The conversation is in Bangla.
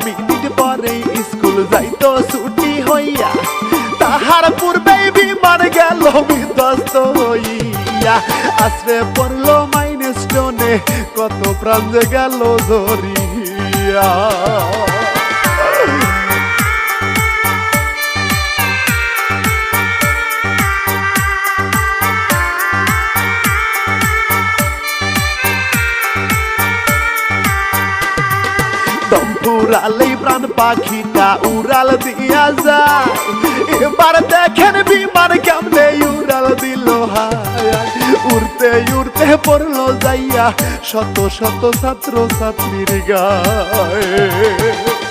মিনিট পরে স্কুল যাইতো ছুটি হইয়া, তাহার পূর্বেই বিমান গেল বিধ্বস্ত হইয়া। আশ্রে পড়লো মাইলস্টোনে, কত প্রাণ যে গেল ঝরিয়া। দম ফুরালেই প্রাণ পাখিটা উড়াল দিয়া যায়, এবার দেখেন বিমান কেমনে উড়াল দিল হায়। উড়তে উড়তে পড়লো যাইয়া শত শত ছাত্র ছাত্রীর গায়ে।